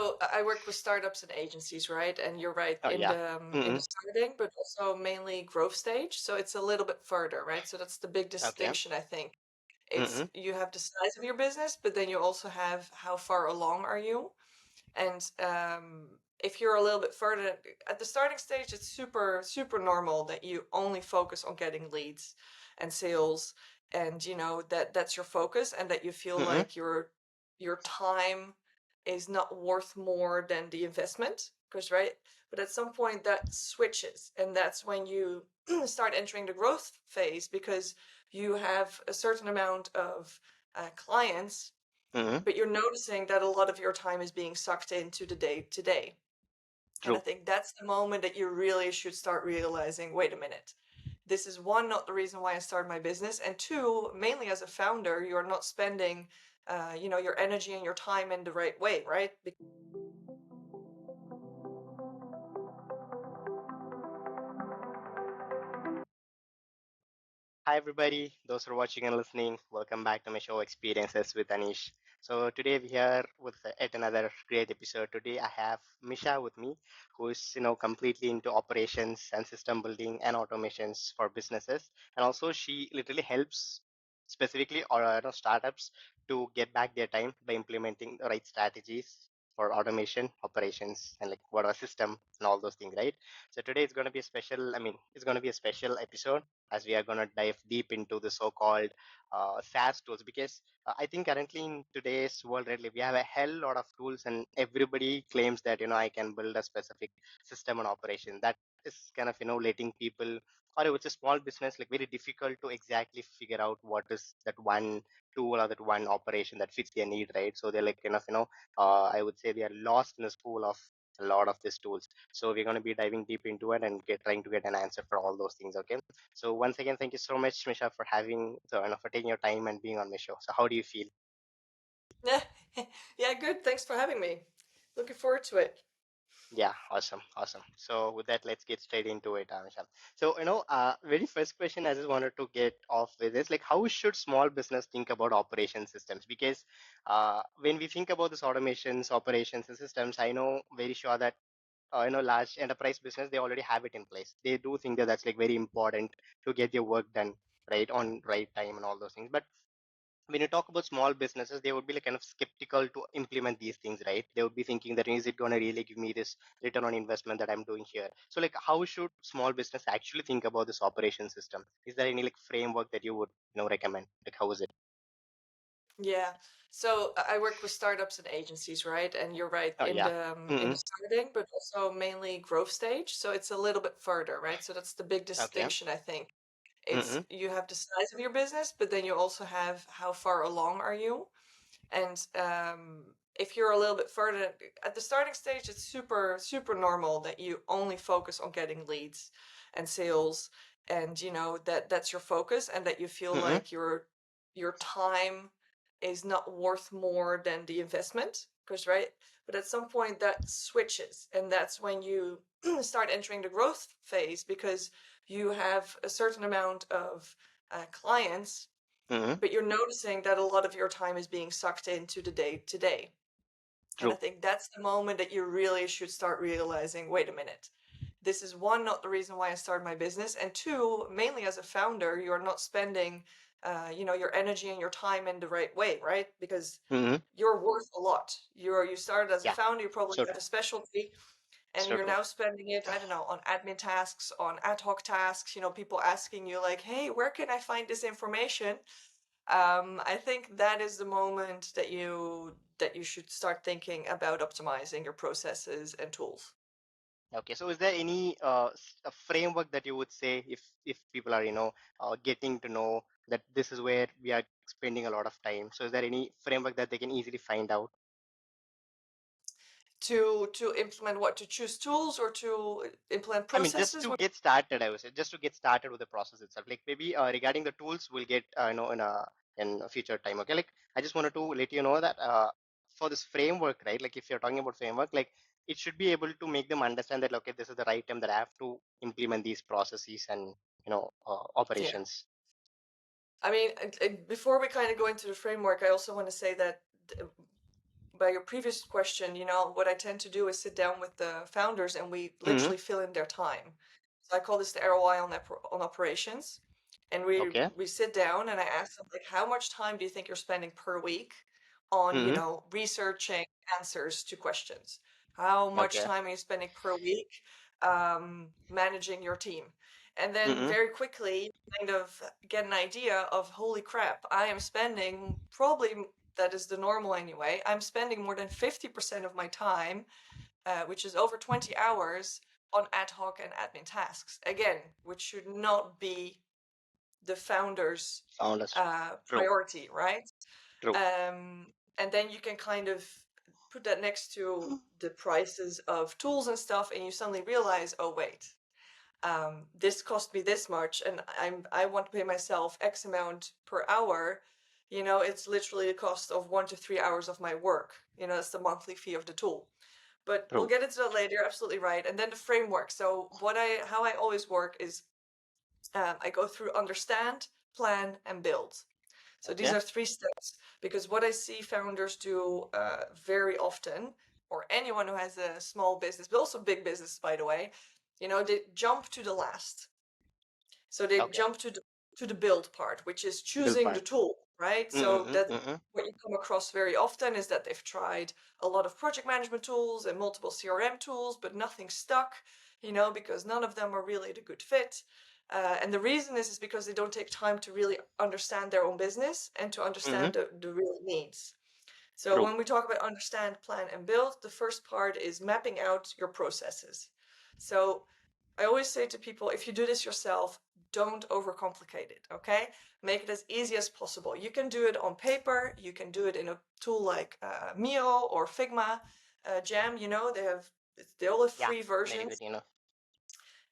So I work with startups and agencies, right? And you're right Oh, yeah. in the Mm-hmm. starting, but also mainly growth stage. So it's a little bit further, right? So that's the big Okay. distinction, I think. It's Mm-hmm. you have the size of your business, but then you also have how far along are you? And if you're a little bit further at the starting stage, it's super normal that you only focus on getting leads and sales, and that's your focus, and that you feel Mm-hmm. like your time is not worth more than the investment, because right. But at some point that switches, and that's when you start entering the growth phase, because you have a certain amount of clients, Mm-hmm. but you're noticing that a lot of your time is being sucked into the day to day. And I True. think that's the moment that you really should start realizing, wait a minute, this is one, not the reason why I started my business. And two, mainly as a founder, you're not spending, your energy and your time in the right way, right? Hi, everybody. Those who are watching and listening, welcome back to my show Experiences with Anish. So today we are with yet another great episode. Today I have Misha with me, who is completely into operations and system building and automations for businesses, and also she literally helps specifically or startups to get back their time by implementing the right strategies for automation, operations, and like what are system and all those things, right? So today it's going to be a special. I mean, it's going to be a special episode as we are going to dive deep into the so-called SaaS tools because I think currently in today's world, right, like, we have a hell lot of tools and everybody claims that I can build a specific system and operation. That is kind of letting people, or it's a small business, like very difficult to exactly figure out what is that one tool or that one operation that fits their need, right? So they're like kind of I would say they are lost in the school of a lot of these tools. So we're going to be diving deep into it and trying to get an answer for all those things. Okay. So once again, thank you so much, Misha, for for taking your time and being on my show. So how do you feel? Yeah, good. Thanks for having me. Looking forward to it. Yeah, awesome, awesome. So with that, let's get straight into it, Misha. So very first question I just wanted to get off with is like, how should small business think about operation systems? Because when we think about this automations, operations, and systems, I know very sure that large enterprise business they already have it in place. They do think that that's like very important to get your work done right on right time and all those things. But when you talk about small businesses, they would be like kind of skeptical to implement these things, right? They would be thinking that is it going to really give me this return on investment that I'm doing here? So like, how should small business actually think about this operation system? Is there any like framework that you would recommend? Like, how is it? Yeah. So I work with startups and agencies, right? And you're right Oh, yeah. in Mm-hmm. the starting, but also mainly growth stage. So it's a little bit further, right? So that's the big Okay. distinction, I think. It's Mm-hmm. you have the size of your business, but then you also have how far along are you? And if you're a little bit further at the starting stage, it's super normal that you only focus on getting leads and sales, and that's your focus, and that you feel Mm-hmm. like your time is not worth more than the investment, because right. But at some point that switches, and that's when you start entering the growth phase, because you have a certain amount of clients, Mm-hmm. but you're noticing that a lot of your time is being sucked into the day to day. And I True. think that's the moment that you really should start realizing, wait a minute, this is one, not the reason why I started my business. And two, mainly as a founder, you're not spending, your energy and your time in the right way, right? Because Mm-hmm. you're worth a lot. You started as a Yeah. founder, you probably So have true. a specialty, and So you're true. now spending it, I don't know, on admin tasks, on ad hoc tasks, people asking you like, hey, where can I find this information? I think that is the moment that you should start thinking about optimizing your processes and tools. Okay, so is there any a framework that you would say if people are getting to know that this is where we are spending a lot of time? So is there any framework that they can easily find out? To implement what? To choose tools or to implement I mean, just processes? to get started, I would say, just to get started with the process itself. Like maybe regarding the tools, we'll get in a future time. Okay, like I just wanted to let you know that for this framework, right? Like if you're talking about framework, like it should be able to make them understand that okay, this is the right time that I have to implement these processes and Yeah. operations. I mean, before we kind of go into the framework, I also want to say that by your previous question, what I tend to do is sit down with the founders and we Mm-hmm. literally fill in their time. So I call this the ROI on operations. And we Okay. we sit down and I ask them like, how much time do you think you're spending per week on, Mm-hmm. researching answers to questions? How much Okay. time are you spending per week managing your team? And then Mm-hmm. very quickly kind of get an idea of, holy crap, I am spending probably, that is the normal anyway, I'm spending more than 50% of my time, which is over 20 hours, on ad hoc and admin tasks. Again, which should not be the founder's Sound as true. priority, right? True. And then you can kind of put that next to the prices of tools and stuff, and you suddenly realize, oh wait, this cost me this much, and I want to pay myself X amount per hour. It's literally the cost of 1 to 3 hours of my work. That's the monthly fee of the tool. But we'll True. get into that later. Absolutely right. And then the framework. So how I always work is I go through understand, plan, and build. So these Okay. are 3 steps, because what I see founders do very often, or anyone who has a small business, but also big business, by the way, they jump to the last. So they Okay. jump to the build part, which is Build choosing the part. tool, right? So Mm-hmm. that Mm-hmm. what you come across very often is that they've tried a lot of project management tools and multiple CRM tools, but nothing stuck, because none of them are really the good fit. And the reason is because they don't take time to really understand their own business and to Mm-hmm. understand the real needs. So True. when we talk about understand, plan, and build, the first part is mapping out your processes. So I always say to people, if you do this yourself, don't overcomplicate it, okay? Make it as easy as possible. You can do it on paper. You can do it in a tool like Mio or Figma, Jam. They all have Yeah. free Very good. versions,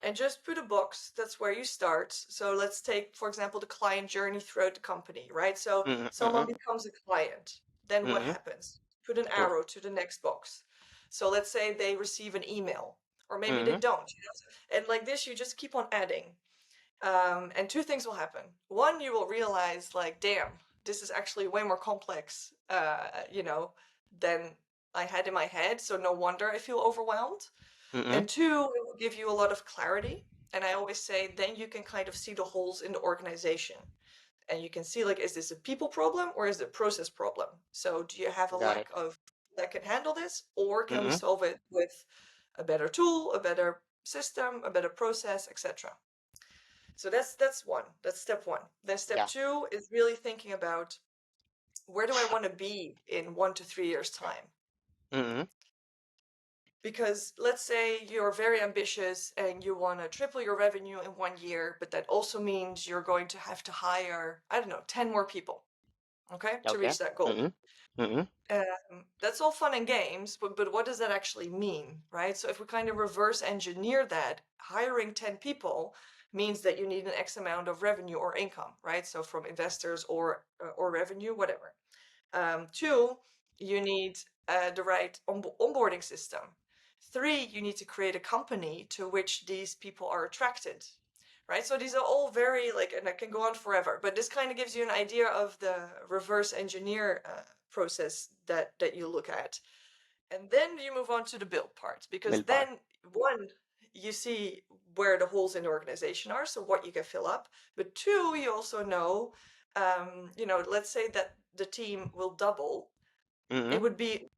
and just put a box. That's where you start. So let's take, for example, the client journey throughout the company, right? So Mm-hmm. someone Mm-hmm. becomes a client. Then what Mm-hmm. happens? Put an True. arrow to the next box. So let's say they receive an email, or maybe they Mm-hmm. don't. And like this, you just keep on adding. And two things will happen. One, you will realize, like, damn, this is actually way more complex, than I had in my head. So no wonder I feel overwhelmed. Mm-hmm. And two, it will give you a lot of clarity. And I always say, then you can kind of see the holes in the organization. And you can see, like, is this a people problem or is it a process problem? So do you have a Got it. lack of that can handle this, or can we Mm-hmm. solve it with a better tool, a better system, a better process, etc.? So that's one. That's step one. Then step Yeah. two is really thinking about, where do I want to be in 1 to 3 years' time? Mm-hmm. Because let's say you're very ambitious and you want to triple your revenue in 1 year, but that also means you're going to have to hire, I don't know, 10 more people, okay, to Okay. reach that goal. Mm-hmm. Mm-hmm. That's all fun and games, but what does that actually mean, right? So if we kind of reverse engineer that, hiring 10 people means that you need an X amount of revenue or income, right? So from investors or revenue, whatever. Two, you need the right onboarding system. Three, you need to create a company to which these people are attracted, right? So these are all very, like, and I can go on forever, but this kind of gives you an idea of the reverse engineer process that you look at. And then you move on to the build part, because Build part. then, one, you see where the holes in the organization are, so what you can fill up. But two, you also know, let's say that the team will double. Mm-hmm. It would be,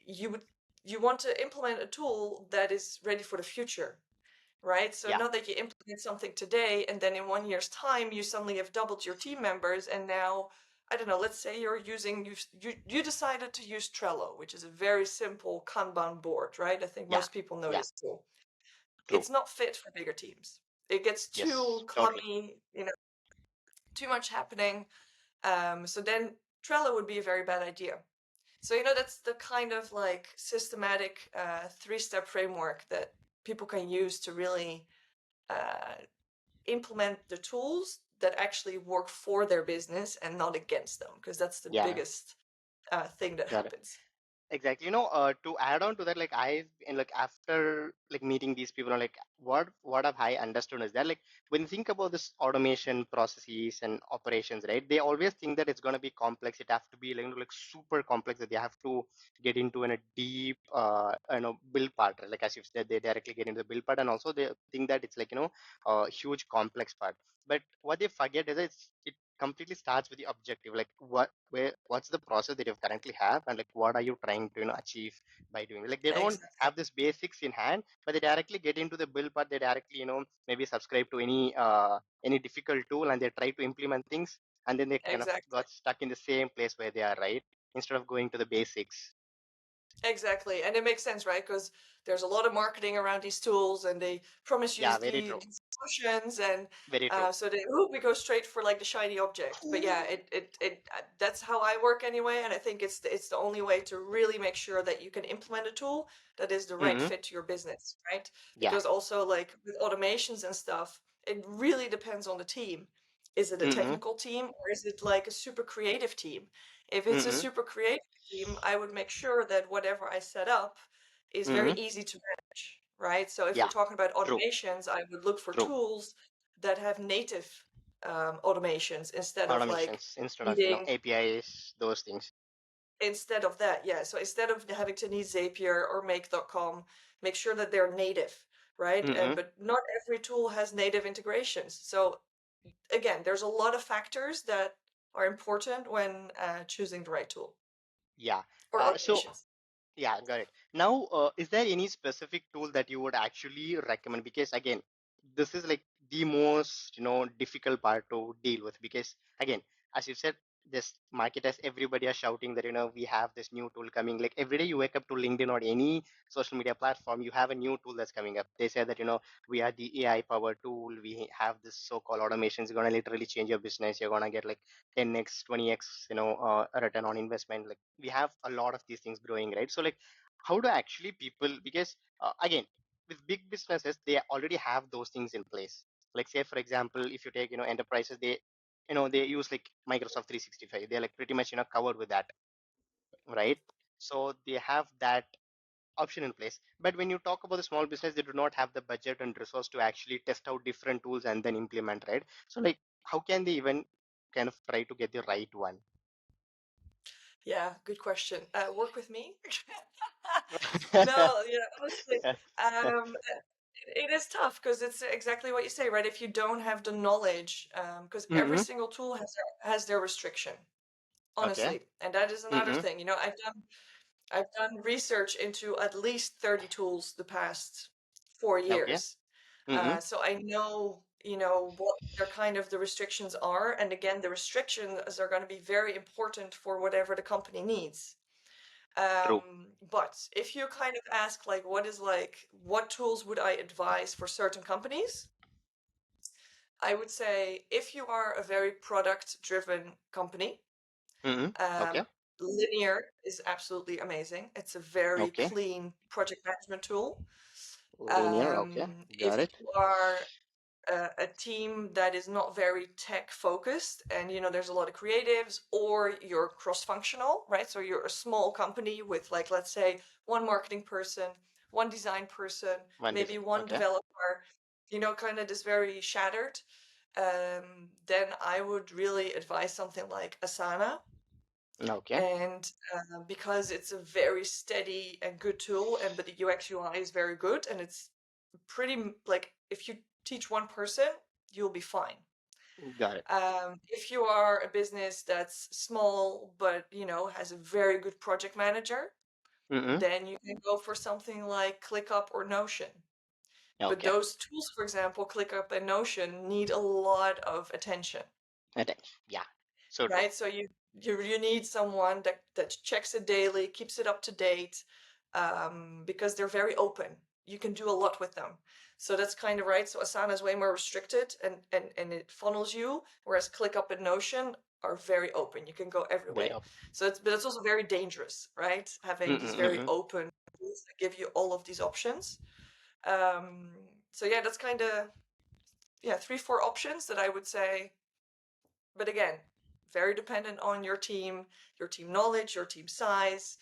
you would you want to implement a tool that is ready for the future, right? So Yeah. not that you implement something today and then in 1 year's time you suddenly have doubled your team members, and now, I don't know, let's say you decided to use Trello, which is a very simple Kanban board, right? I think Yeah. most people know Yeah. this tool. True. It's not fit for bigger teams. It gets Yes. too Totally. clummy, too much happening. So then Trello would be a very bad idea. So, that's the kind of like systematic 3-step framework that people can use to really implement the tools that actually work for their business and not against them, because that's the Yeah. biggest thing that Got it. happens. Exactly. To add on to that, like I've and like after like meeting these people, like what have I understood is that like when you think about this automation processes and operations, right? They always think that it's gonna be complex. It have to be like super complex that they have to get into in a deep build part. Right? Like as you said, they directly get into the build part, and also they think that it's like a huge complex part. But what they forget is it completely starts with the objective, like what's the process that you currently have, and like what are you trying to achieve by doing it. Like they don't Exactly. have this basics in hand, but they directly get into the build part. They directly maybe subscribe to any difficult tool, and they try to implement things, and then they kind of Exactly. got stuck in the same place where they are, right, instead of going to the basics. Exactly. And it makes sense, right? Because there's a lot of marketing around these tools and they promise you Yeah, very true. these solutions and Very true. so we go straight for like the shiny object. But yeah, that's how I work anyway. And I think it's the only way to really make sure that you can implement a tool that is the right Mm-hmm. fit to your business, right? Yeah. Because also like with automations and stuff, it really depends on the team. Is it a Mm-hmm. technical team or is it like a super creative team? If it's a Mm-hmm. super creative team, I would make sure that whatever I set up is very Mm-hmm. easy to manage, right? So if we're Yeah. talking about True. automations, I would look for True. tools that have native automations instead of like Automations instead of needing APIs, those things. instead of that. Yeah. So instead of having to need Zapier or make.com, make sure that they're native, right? Mm-hmm. But not every tool has native integrations. So again, there's a lot of factors that are important when choosing the right tool Yeah. or So automations. yeah, got it. Now, is there any specific tool that you would actually recommend? Because again, this is like the most, difficult part to deal with. Because again, as you said, this market as everybody are shouting that, we have this new tool coming. Like every day you wake up to LinkedIn or any social media platform, you have a new tool that's coming up. They say that, we are the AI powered tool. We have this so-called automations. You're gonna literally change your business. You're gonna get like 10x, 20x, return on investment. Like we have a lot of these things growing, right? So like how do actually people, because again, with big businesses, they already have those things in place. Like say for example, if you take enterprises, they use like Microsoft 365. They're like pretty much covered with that, right? So they have that option in place. But when you talk about the small business, they do not have the budget and resource to actually test out different tools and then implement, right? So like how can they even kind of try to get the right one? Yeah, good question. Work with me? No, yeah, honestly, um, it is tough because it's exactly what you say, right? If you don't have the knowledge, because every Mm-hmm. single tool has their restriction, Okay. honestly, and that is another Mm-hmm. thing. I've done research into at least 30 tools the past four Okay. years, Mm-hmm. so I know what their kind of the restrictions are, and again, the restrictions are going to be very important for whatever the company needs. True. But if you kind of ask like what tools would I advise for certain companies, I would say if you are a very product driven company, Mm-hmm. Okay. um, Linear is absolutely amazing. It's a very Okay. clean project management tool. Linear. Okay. If Got it. you are a team that is not very tech focused and there's a lot of creatives, or you're cross functional, right? So you're a small company with like, let's say, one marketing person, one design person, One maybe design. one Okay. developer, kind of this very shattered. Then I would really advise something like Asana. Okay. And because it's a very steady and good tool, and but the UX UI is very good, and it's like if you teach one person, you'll be fine. Got it. If you are a business that's small but has a very good project manager, Mm-hmm. then you can go for something like ClickUp or Notion. But Okay. those tools, for example, ClickUp and Notion, need a lot of attention. Attention. Yeah. So true. Right? So you need someone that checks it daily, keeps it up to date, because they're very open. You can do a lot with them. So that's kind of right. So Asana is way more restricted and it funnels you, whereas ClickUp and Notion are very open. You can go every Very way. up. But it's also very dangerous, right? Having these Mm-hmm. very Mm-hmm. open tools that give you all of these options. Um, so yeah, that's kind of three, four options that I would say, but again, very dependent on your team knowledge, your team size.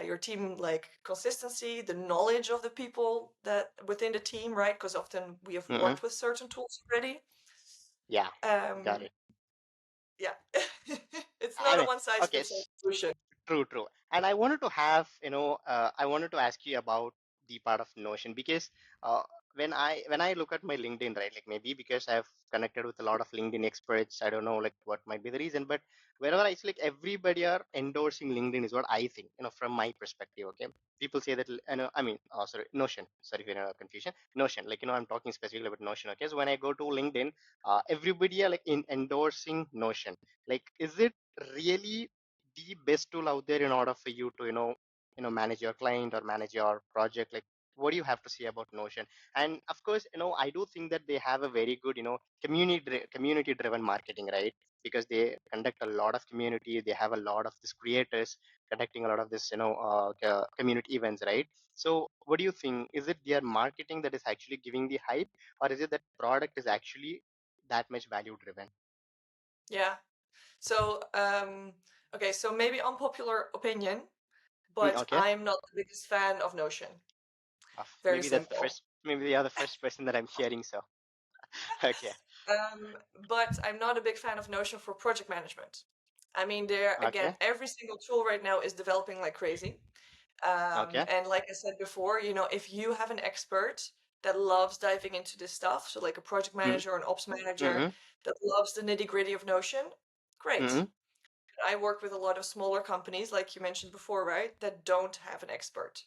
your team like consistency, the knowledge of the people that within the team, right? Because often we have Mm-mm. worked with certain tools already. Yeah, got Um, it. yeah, it's I not a mean, one size okay, fits all solution. true, true. And I wanted to have, I wanted to ask you about the part of Notion because uh, when I look at my LinkedIn, right, like maybe because I've connected with a lot of LinkedIn experts, I don't know like what might be the reason, but wherever I see like everybody are endorsing LinkedIn is what I think, from my perspective. Okay, people say that, I mean, sorry, Notion. Sorry for confusion. Notion, like I'm talking specifically about Notion. Okay, so when I go to LinkedIn, everybody are like in endorsing Notion. Like, is it really the best tool out there in order for you to manage your client or manage your project? Like, what do you have to say about Notion? And of course, I do think that they have a very good community driven marketing, right? Because they conduct a lot of community, they have a lot of these creators conducting a lot of this community events, right? So what do you think? Is it their marketing that is actually giving the hype, or is it that product is actually that much value driven? Yeah. So, okay, so maybe unpopular opinion, but Okay. I'm not the biggest fan of Notion. Very Maybe that's the simple. first. Maybe you're the first person that I'm hearing. So, okay, But I'm not a big fan of Notion for project management. I mean, there again, okay, every single tool right now is developing like crazy. okay. And like I said before, if you have an expert that loves diving into this stuff, so like a project Mm, manager or an ops manager mm, that loves the nitty gritty of Notion, great. mm. I work with a lot of smaller companies, like you mentioned before, right? That don't have an expert,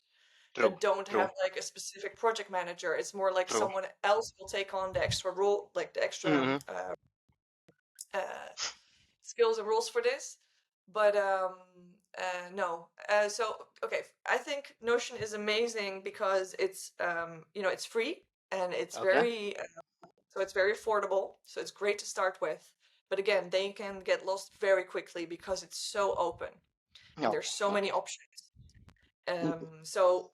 True, that don't true, have like a specific project manager. It's more like true. someone else will take on the extra role, like the extra Mm, uh, skills and rules for this. But no. So okay, I think Notion is amazing because it's free and it's okay, very so it's very affordable. So it's great to start with. But again, they can get lost very quickly because it's so open and there's okay, so many okay. options. Mm, So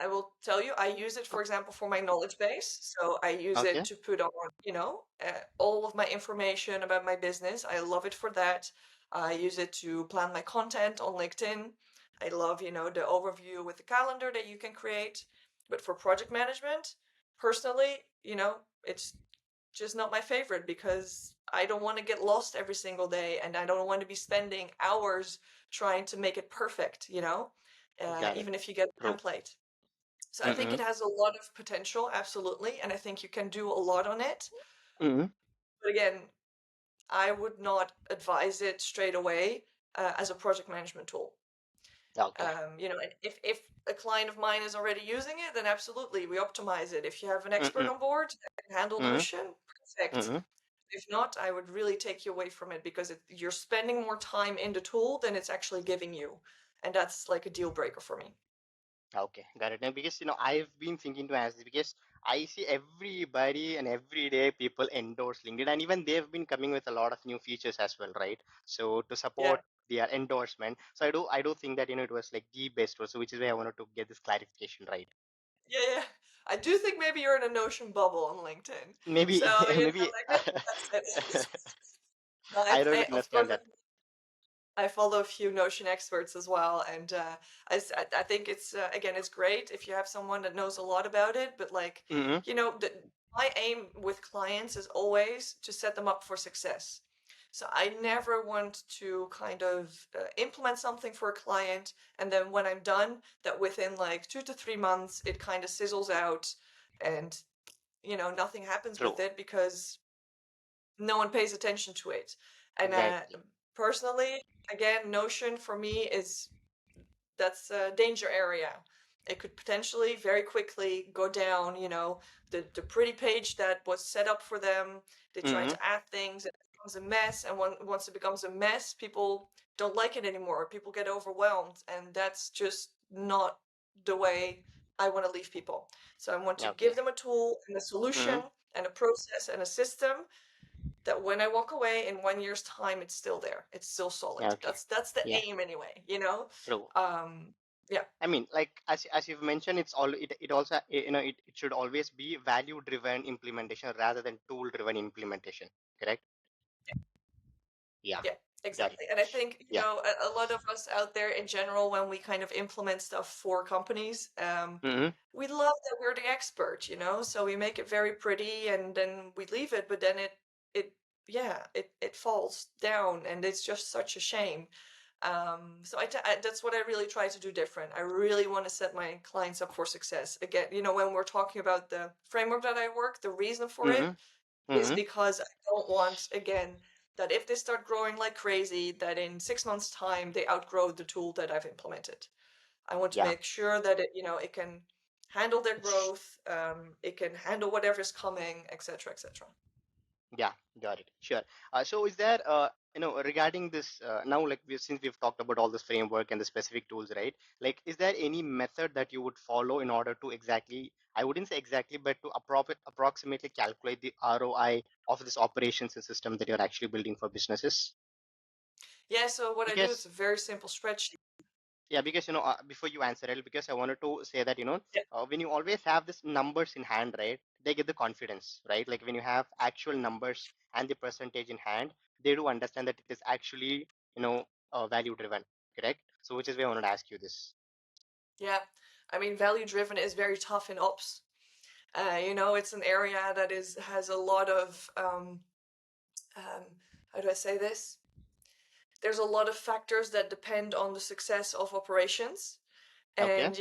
I will tell you, I use it, for example, for my knowledge base. So I use it okay. to put on, all of my information about my business. I love it for that. I use it to plan my content on LinkedIn. I love, the overview with the calendar that you can create. But for project management, personally, it's just not my favorite because I don't want to get lost every single day and I don't want to be spending hours trying to make it perfect, Got it. even if you get a True. template. So I think Mm, it has a lot of potential, absolutely, and I think you can do a lot on it. mm. But again, I would not advise it straight away as a project management tool. Okay. If a client of mine is already using it, then absolutely we optimize it. If you have an expert Mm, on board that can handle mm, Notion, perfect. mm. If not, I would really take you away from it because you're spending more time in the tool than it's actually giving you, and that's like a deal breaker for me. Okay, got it. Now, because I've been thinking to ask this because I see everybody and every day people endorse LinkedIn, and even they've been coming with a lot of new features as well, right? So to Yeah. support their endorsement, so I do think that it was like the best one. So which is why I wanted to get this clarification right. Yeah, yeah. I do think maybe you're in a Notion bubble on LinkedIn. So, Maybe maybe like that's it. No, I don't of course, understand that. I follow a few Notion experts as well, and I think it's again it's great if you have someone that knows a lot about it. But like, Mm-hmm. my aim with clients is always to set them up for success. So I never want to kind of implement something for a client, and then when I'm done, that within like 2 to 3 months it kind of sizzles out, and nothing happens True. with it because no one pays attention to it. And Exactly. personally, again, Notion for me is that's a danger area. It could potentially very quickly go down, the pretty page that was set up for them. They try Mm-hmm. to add things, it becomes a mess, and once it becomes a mess, people don't like it anymore. People get overwhelmed, and that's just not the way I want to leave people. So I want to Okay. give them a tool and a solution Mm-hmm. and a process and a system that when I walk away in 1 year's time, it's still there. It's still solid. Okay. That's the Yeah. aim anyway, True. Um, yeah, I mean, like as you've mentioned, it also it should always be value driven implementation rather than tool driven implementation. Correct? Yeah. yeah. Got it. Exactly. And I think, Yeah. a lot of us out there in general, when we kind of implement stuff for companies, Mm-hmm. we love that we're the expert. So we make it very pretty and then we leave it, but then it, yeah, it falls down and it's just such a shame. So that's what I really try to do different. I really want to set my clients up for success. Again, when we're talking about the framework that I work, the reason for it Mm-hmm. is Mm-hmm. because I don't want, again, that if they start growing like crazy, that in 6 months' time they outgrow the tool that I've implemented. I want to Yeah. make sure that it can handle their growth, it can handle whatever's coming, etc., etc. Yeah, got it. Sure. So is there, regarding this, now, like since we've talked about all this framework and the specific tools, right? Like, is there any method that you would follow in order to exactly, I wouldn't say exactly, but to approximately calculate the ROI of this operations and system that you're actually building for businesses? Yeah, so what I do is Because a very simple spreadsheet. yeah, because before you answer it, because I wanted to say that Yeah, when you always have this numbers in hand, right? They get the confidence, right? Like when you have actual numbers and the percentage in hand, they do understand that it is actually value driven, correct? So which is why I wanted to ask you this. yeah. I mean, value driven is very tough in ops. It's an area that has a lot of um, how do I say this? There's a lot of factors that depend on the success of operations. Okay. And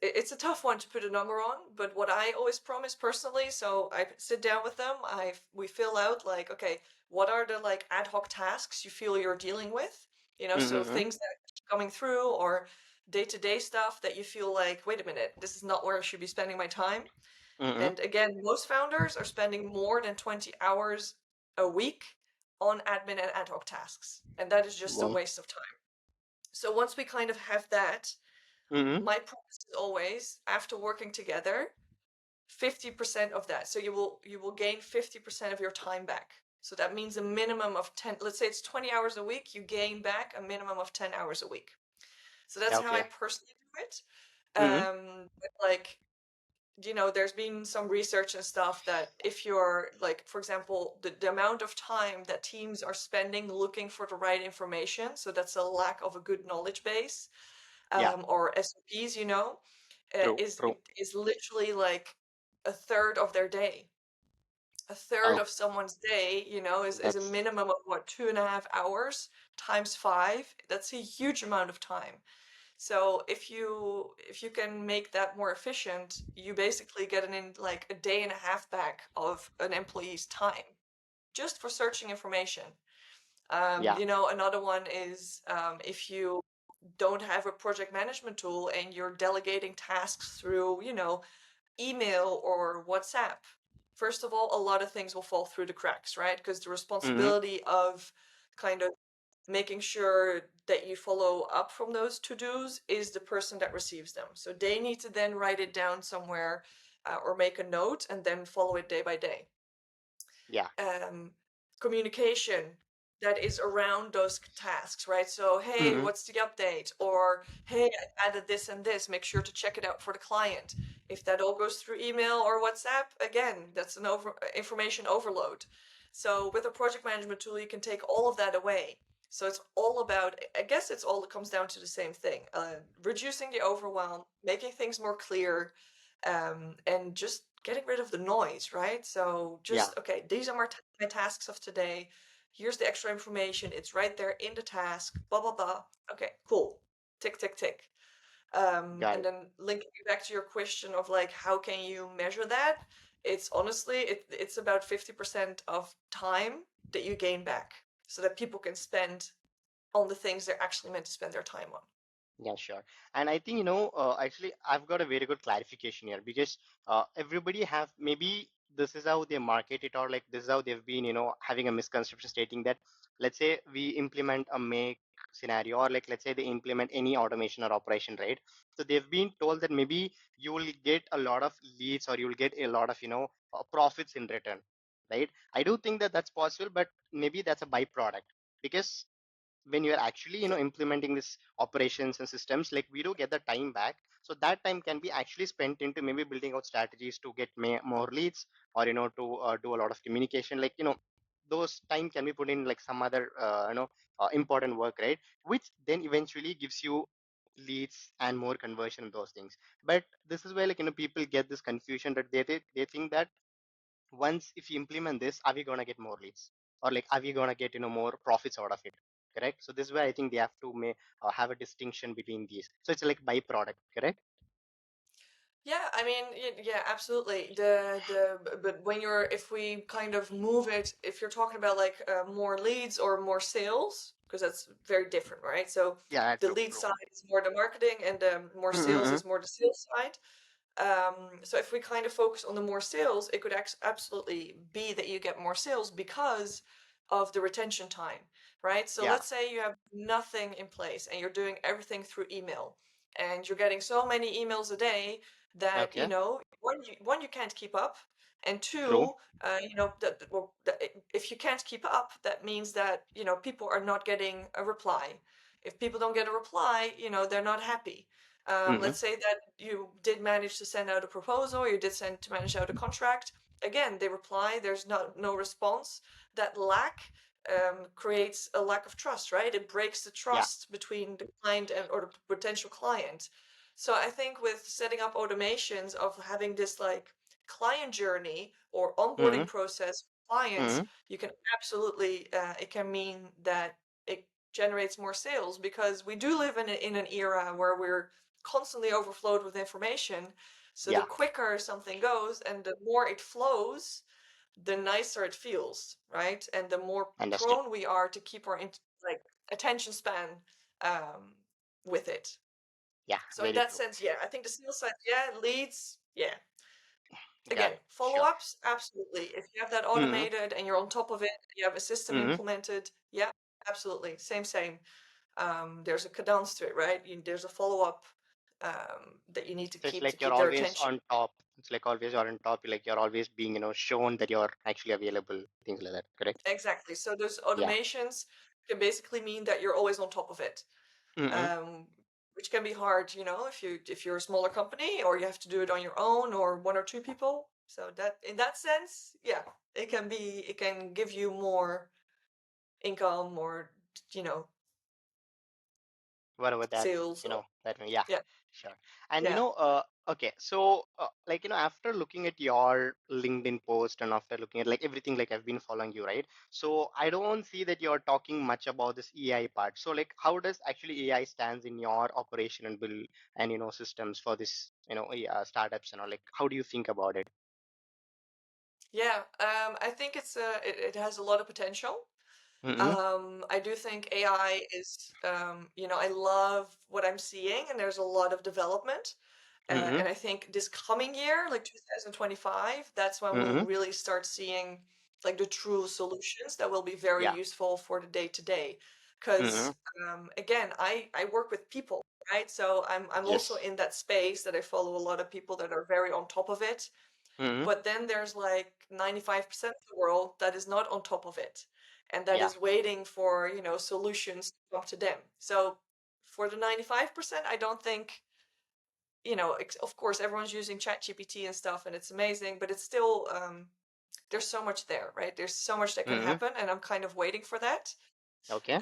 it's a tough one to put a number on, but what I always promise personally, so I sit down with them, we fill out like, okay, what are the like ad hoc tasks you feel you're dealing with? So Mm-hmm. things that are coming through or day-to-day stuff that you feel like, wait a minute, this is not where I should be spending my time. Mm-hmm. And again, most founders are spending more than 20 hours a week on admin and ad hoc tasks, and that is just a Well, waste of time. So once we kind of have that, mm-hmm. my promise is always after working together, 50% of that. So you will gain 50% of your time back. So that means a minimum of 10, let's say it's 20 hours a week, you gain back a minimum of 10 hours a week. So that's how I Okay. personally do it. Mm-hmm. But like, there's been some research and stuff that if you're like, for example, the amount of time that teams are spending looking for the right information, so that's a lack of a good knowledge base, Yeah. or SOPs, True. is True. literally like a third of their day. A third Oh, of someone's day, is a that's minimum of what, 2.5 hours times five. That's a huge amount of time. So if you can make that more efficient, you basically get in like a day and a half back of an employee's time just for searching information. yeah. Another one is if you don't have a project management tool and you're delegating tasks through, email or WhatsApp. First of all, a lot of things will fall through the cracks, right? Because the Mm-hmm. responsibility of kind of making sure that you follow up from those to-dos is the person that receives them. So they need to then write it down somewhere, or make a note and then follow it day by day. Yeah. um, Communication that is around those tasks, right? So, hey, Mm-hmm. what's the update? Or, hey, I added this and this. Make sure to check it out for the client. If that all goes through email or WhatsApp, again, that's an information overload. So, with a project management tool, you can take all of that away. So it's all about, I guess it comes down to the same thing, reducing the overwhelm, making things more clear, and just getting rid of the noise, right? So Yeah. just, okay, these are my tasks of today. Here's the extra information. It's right there in the task, blah, blah, blah. Okay, cool. Tick, tick, tick. Got And it. then linking back to your question of like, how can you measure that? It's honestly, it's about 50% of time that you gain back so that people can spend on the things they're actually meant to spend their time on. Yeah, sure. And I think, actually, I've got a very good clarification here because everybody have maybe this is how they market it or like this is how they've been, having a misconception stating that let's say we implement a make scenario or like let's say they implement any automation or operation, right? So they've been told that maybe you will get a lot of leads or you will get a lot of, profits in return, right? I do think that that's possible, but maybe that's a byproduct because when you're actually implementing this operations and systems, like we do get the time back, so that time can be actually spent into maybe building out strategies to get more leads or to do a lot of communication, like those time can be put in like some other important work, right? Which then eventually gives you leads and more conversion and those things. But this is where like people get this confusion that they think that once if you implement this, are we gonna get more leads, or like are we gonna get more profits out of it? Correct. So this is where I think they have to have a distinction between these. So it's like byproduct, correct? Yeah, I mean, yeah, absolutely. But when you're, if we kind of move it, if you're talking about like more leads or more sales, because that's very different, right? So Yeah, the true, lead true. side is more the marketing, and the more sales Mm-hmm. is more the sales side. So if we kind of focus on the more sales, it could absolutely be that you get more sales because of the retention time, right? So Yeah. let's say you have nothing in place and you're doing everything through email, and you're getting so many emails a day that, Okay. one, you can't keep up, and True. two, if you can't keep up, that means that, people are not getting a reply. If people don't get a reply, they're not happy. Mm-hmm. Let's say that you did manage to send out a proposal, you did manage out a contract. Again, they reply, there's no response. That lack creates a lack of trust, right? It breaks the Yeah. trust between the client and or the potential client. So I think with setting up automations of having this like client journey or Mm-hmm. onboarding process for clients, Mm-hmm. you can absolutely it can mean that it generates more sales, because we do live in an era where we're constantly overflowed with information. So the Yeah. quicker something goes and the more it flows, the nicer it feels, right? And the more Understood. prone we are to keep our like attention span um, with it. Yeah, So in very that true. sense, yeah, I think the sales side, yeah, leads, yeah. Got Again, it. Sure. follow-ups, absolutely. If you have that Mm-hmm. automated and you're on top of it, you have a system Mm-hmm. implemented, yeah, absolutely. Same. There's a cadence to it, right? There's a follow-up that you need So it's to like you're keep their always attention. on top. It's like always you're on top. Like you're always being, shown that you're actually available. Things like that. Correct? Exactly. So those Yeah. automations can basically mean that you're always on top of it, Mm-hmm. um, which can be hard, if you're a smaller company or you have to do it on your own or one or two people. So that in that sense, yeah, it can give you more income or you know Whatever that sales or yeah, yeah, sure. And yeah. okay, so like after looking at your LinkedIn post and after looking at like everything, like I've been following you, right? So I don't see that you're talking much about this AI part. So like how does actually AI stands in your operation and build and systems for this startups and all, like how do you think about it? Yeah, I think it has a lot of potential. Mm-hmm. I do think AI is, I love what I'm seeing, and there's a lot of development. Mm-hmm. And I think this coming year, like 2025, that's when we'll Mm-hmm. really start seeing like the true solutions that will be very Yeah. useful for the day to day. Mm-hmm. Because again, I work with people, right? So I'm also Yes. in that space that I follow a lot of people that are very on top of it. Mm-hmm. But then there's like 95% of the world that is not on top of it and that Yeah. is waiting for, solutions to come to them. So for the 95%, I don't think, of course, everyone's using ChatGPT and stuff and it's amazing, but it's still, there's so much there, right? There's so much that can Mm-hmm. happen, and I'm kind of waiting for that. Okay.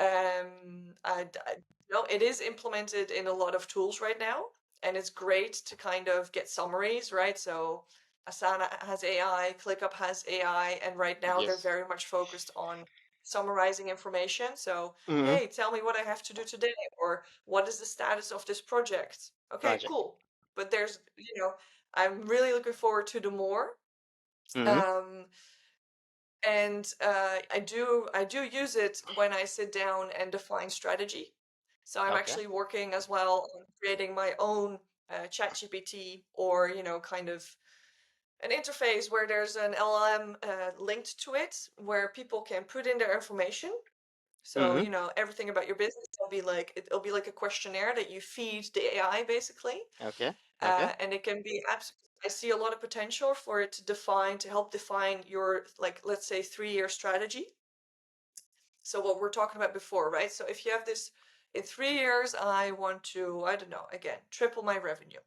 It is implemented in a lot of tools right now, and it's great to kind of get summaries, right? So Asana has AI, ClickUp has AI, and right now they're Yes. very much focused on summarizing information. So, Mm-hmm. hey, tell me what I have to do today, or what is the status of this project? Okay, Project. cool. But I'm really looking forward to the more. Mm-hmm. Um, and I do use it when I sit down and define strategy. So I'm Okay. actually working as well on creating my own chat GPT, or kind of an interface where there's an LLM linked to it, where people can put in their information. So Mm-hmm. everything about your business, it'll be like a questionnaire that you feed the AI basically. Okay. Okay. And it can be I see a lot of potential for it to help define your, like, let's say 3-year strategy. So what we're talking about before, right? So if you have this, in 3 years, I want to, I don't know, again, triple my revenue.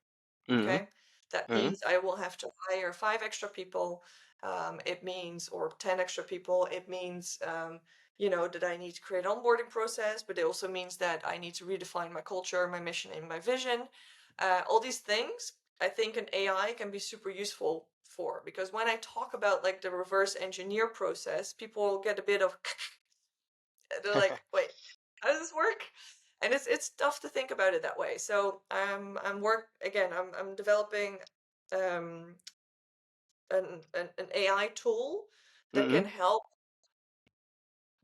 Mm-hmm. Okay. That Mm-hmm. means I will have to hire 5 extra people. It means, or 10 extra people, it means, that I need to create an onboarding process, but it also means that I need to redefine my culture, my mission, and my vision. All these things, I think an AI can be super useful for, because when I talk about like the reverse engineer process, people get a bit of, they're like, wait, how does this work? And it's tough to think about it that way. So I'm developing um, an AI tool that Mm-hmm. can help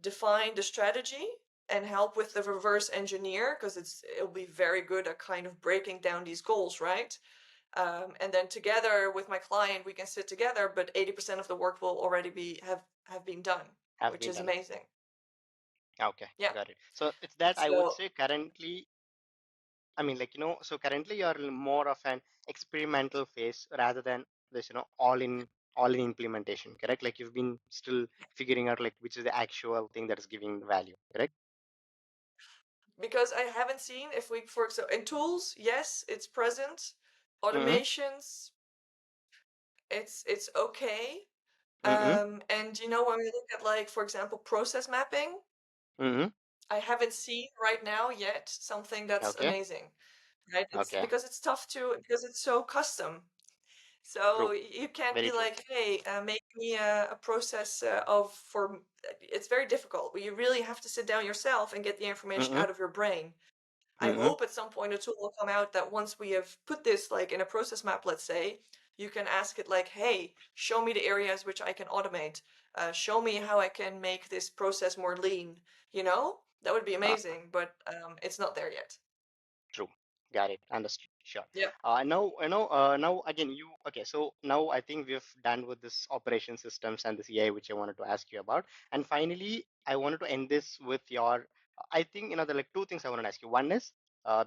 define the strategy and help with the reverse engineer, because it'll be very good at kind of breaking down these goals, right? And then together with my client, we can sit together, but 80% of the work will already have been done, Have which been is done. amazing. Okay, Yeah. got it. So it's that I would So say currently, I mean, like, so currently you're more of an experimental phase rather than this, all in implementation, correct? Like you've been still figuring out like which is the actual thing that is giving the value, correct? because I haven't seen if we, for example, in tools, yes, it's present. Mm-hmm. Automations, it's okay. Mm-hmm. And when we look at like, for example, process mapping, Mm-hmm. I haven't seen right now yet something that's Okay. amazing, right? It's Okay. because it's tough to, because it's so custom. True. So you can't Very be true. like, hey, make me a process it's very difficult. You really have to sit down yourself and get the information Mm-hmm. out of your brain. I Mm-hmm. hope at some point a tool will come out that once we have put this like in a process map, let's say, you can ask it like, hey, show me the areas which I can automate. Show me how I can make this process more lean. That would be Uh, amazing, but it's not there yet. True. Got it. Understood. Sure. Yeah. Now again, okay, so now I think we've done with this operation systems and this AI, which I wanted to ask you about. And finally, I wanted to end this with I think, there are like two things I want to ask you. One is,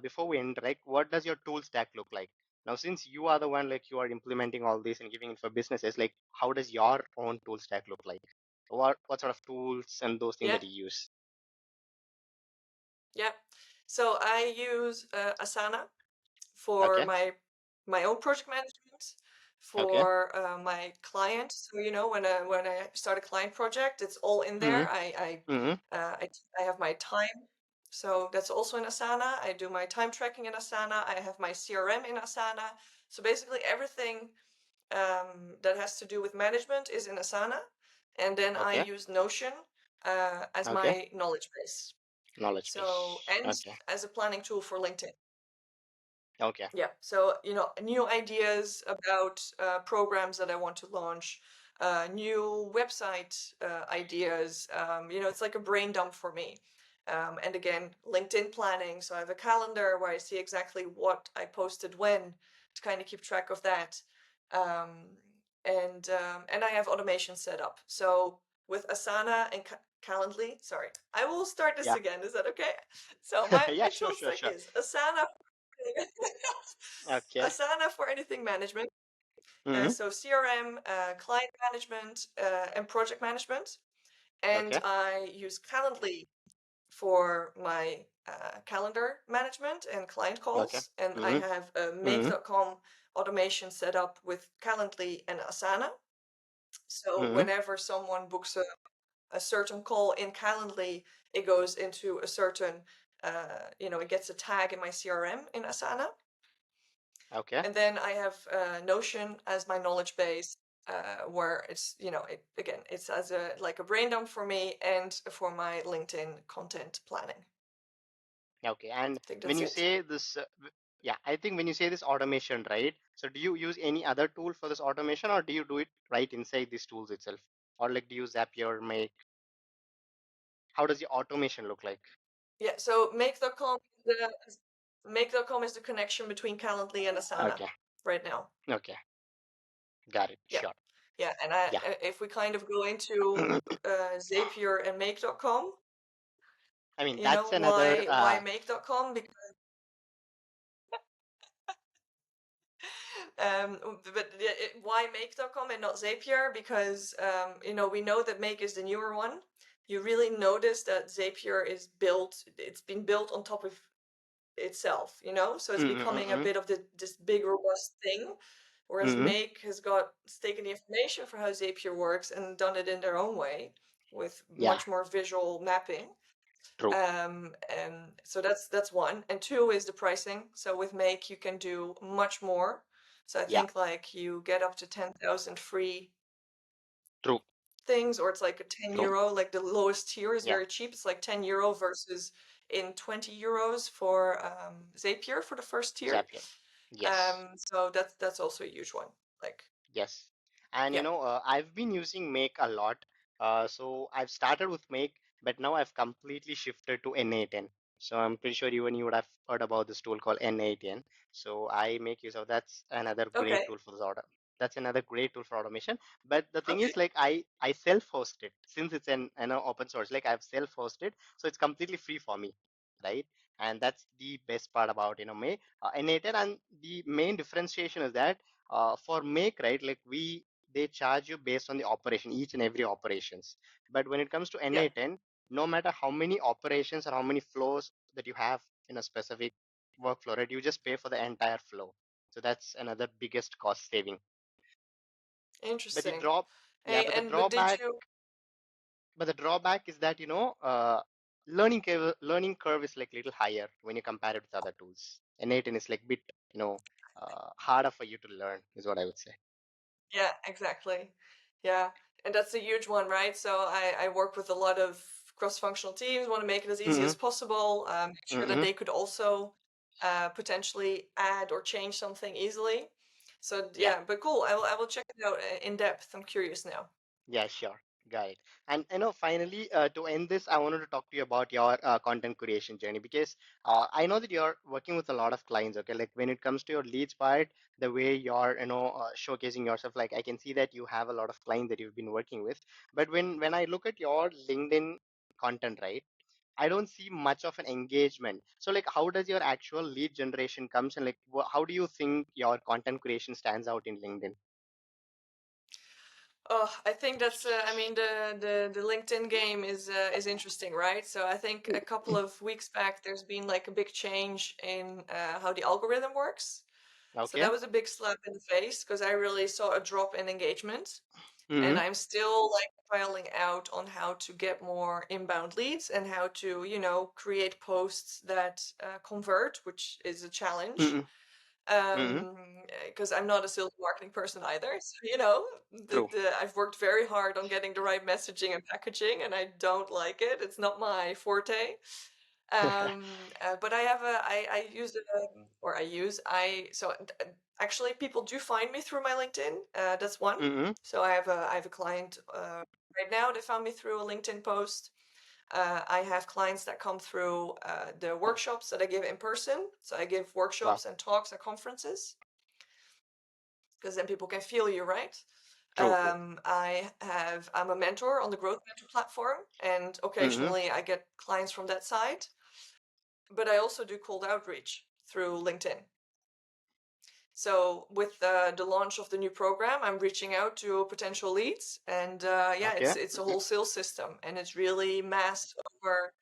before we end, like, what does your tool stack look like? Now, since you are the one, like, you are implementing all this and giving it for businesses, like, how does your own tool stack look like? What sort of tools and those things Yeah. that you use? Yeah. So I use Asana for Okay. my own project management, Okay. for my client. So when I start a client project, it's all in Mm-hmm. there. Mm-hmm. I have my time, so that's also in Asana. I do my time tracking in Asana. I have my CRM in Asana. So basically everything that has to do with management is in Asana, and then I Okay. use Notion as Okay. my knowledge base. Knowledge So, base. and Okay. as a planning tool for LinkedIn. Okay. Yeah. So, new ideas about programs that I want to launch, new website ideas. It's like a brain dump for me. And again, LinkedIn planning. So I have a calendar where I see exactly what I posted when to kind of keep track of that. Um, and I have automation set up. So with Asana and Calendly, sorry, I will start this Yeah. again. Is that okay? So my Yeah, sure, tool sure, stack sure. is Asana Okay. Asana for anything management. Mm-hmm. So CRM, client management, and project management. And Okay. I use Calendly for my calendar management and client Okay. calls. And I Mm-hmm. have a Mm-hmm. make.com automation set up with Calendly and Asana. So Mm-hmm. whenever someone books a certain call in Calendly, it goes into a certain, it gets a tag in my CRM in Asana. Okay. And then I have Notion as my knowledge base, where again, it's as a like a brain dump for me and for my LinkedIn content planning. Okay. And I think when that's you it. say this, yeah, I think when you say this automation, right? So do you use any other tool for this automation, or do you do it right inside these tools itself? Or like do you Zapier, Make? How does the automation look like? Yeah, so make.com is the connection between Calendly and Asana Okay. right now. Okay. Got it. Yeah. Sure. Yeah, and Yeah. if we kind of go into Zapier and make.com, I mean, that's another, why make.com? Why make.com and not Zapier? Because we know that Make is the newer one. You really notice that Zapier it's been built on top of itself, so it's becoming a mm-hmm. bit of this big robust thing. Whereas Mm-hmm. Make has taken the information for how Zapier works and done it in their own way with Yeah, much more visual mapping. true. And so that's one. And two is the pricing. So with Make, you can do much more. So I Yeah, think like you get up to 10,000 free true, things, or it's like a 10 true. euro, like the lowest tier is Yeah, very cheap. It's like 10 euro versus in 20 euros for Zapier for the first tier. Zapier. Yes. So that's also a huge one. Like, Yes. And yeah. I've been using Make a lot. So I've started with Make, but now I've completely shifted to N8N. So I'm pretty sure even you would have heard about this tool called N8N. So I make use of that's another great Okay. tool for this order. That's another great tool for automation. But the thing Okay. is, like I self-host it since it's an open source. Like I've self-hosted, so it's completely free for me, right? And that's the best part about Make N8N. And the main differentiation is that for Make, right, like they charge you based on the operation, each and every operations. But when it comes to Yeah. N8N, no matter how many operations or how many flows that you have in a specific workflow, right, you just pay for the entire flow. So that's another biggest cost saving. But the Interesting. drop, yeah, Hey, and but did you? but the drawback is that learning curve is like little higher when you compare it with other tools. N8N is like bit harder for you to learn, is what I would say. Yeah, exactly. Yeah, and that's a huge one, right? So I work with a lot of cross-functional teams, want to make it as easy Mm-hmm. as possible, make sure that Mm-hmm. they could also potentially add or change something easily. So Yeah. yeah, but cool. I will check it out in depth. I'm curious now. Yeah, sure. Got it. And finally, to end this, I wanted to talk to you about your content creation journey because I know that you're working with a lot of clients. Okay, like when it comes to your leads part, the way you're showcasing yourself, like I can see that you have a lot of clients that you've been working with. But when I look at your LinkedIn content, right, I don't see much of an engagement. So like, how does your actual lead generation comes and like, how do you think your content creation stands out in LinkedIn? Oh, I think that's. I mean, the LinkedIn game is interesting, right? So I think a couple of weeks back, there's been like a big change in how the algorithm works. So Okay. that was a big slap in the face because I really saw a drop in engagement, Mm-hmm. and I'm still like trialing out on how to get more inbound leads and how to, create posts that convert, which is a challenge. Mm-hmm. Mm-hmm. Because I'm not a sales marketing person either. So, True. I've worked very hard on getting the right messaging and packaging, and I don't like it. It's not my forte. But I use it, or I use, actually people do find me through my LinkedIn. That's one. Mm-hmm. So I have a client right now that found me through a LinkedIn post. I have clients that come through the workshops that I give in person. So I give Wow. workshops and talks at conferences because then people can feel you, right? True, true. I'm a mentor on the Growth Mentor platform, and Mm-hmm. occasionally I get clients from that side. But I also do cold outreach through LinkedIn. So with the launch of the new program, I'm reaching out to potential leads, and yeah, Okay. it's a whole sales system, and it's really massed over.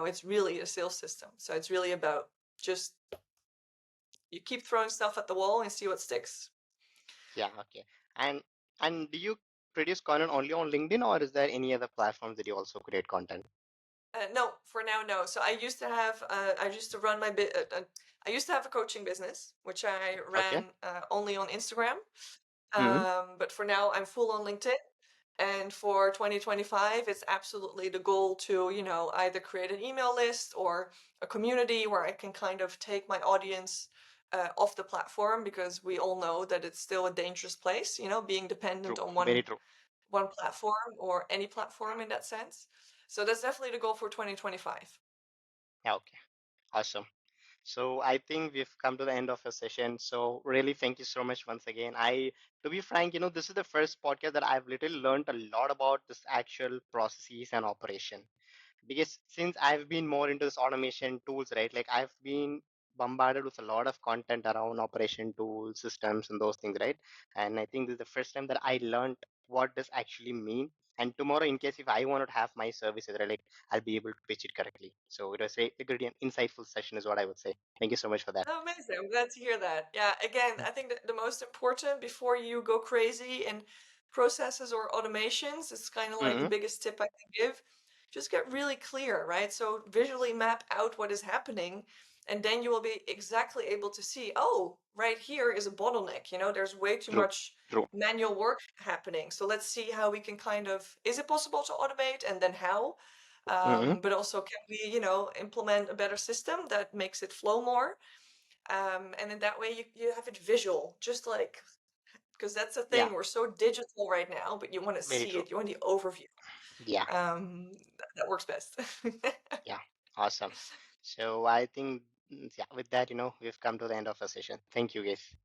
It's really a sales system. So it's really about just you keep throwing stuff at the wall and see what sticks. Yeah, okay. And do you produce content only on LinkedIn or is there any other platforms that you also create content? No, for now, no. So I used to run I used to have a coaching business, which I Okay. ran only on Instagram. Mm-hmm. But for now, I'm full on LinkedIn. And for 2025, it's absolutely the goal to, either create an email list or a community where I can kind of take my audience off the platform because we all know that it's still a dangerous place, being dependent True. on Very true. one platform or any platform in that sense. So that's definitely the goal for 2025. Yeah, okay. Awesome. So I think we've come to the end of a session. So really thank you so much once again. To be frank, this is the first podcast that I've literally learned a lot about this actual processes and operation. Because since I've been more into this automation tools, right? Like I've been bombarded with a lot of content around operation tools, systems, and those things, right? And I think this is the first time that I learned what does actually mean. And tomorrow, in case if I want to have my service relic, I'll be able to pitch it correctly. So it was a good and insightful session, is what I would say. Thank you so much for that. Oh, amazing. I'm glad to hear that. Yeah, again, I think that the most important before you go crazy in processes or automations, it's kind of like the Mm-hmm. biggest tip I can give. Just get really clear, right? So visually map out what is happening, and then you will be exactly able to see, oh, right here is a bottleneck. There's way too True. much True. manual work happening. So let's see how we can is it possible to automate, and then how? Mm-hmm. But also, can we, implement a better system that makes it flow more? And in that way, you have it visual, just like, because that's the Yeah. thing, we're so digital right now, but you want to Very see true. it, you want the overview. Yeah. That works best. Yeah. Awesome. So I think, yeah, with that, we've come to the end of the session. Thank you, guys.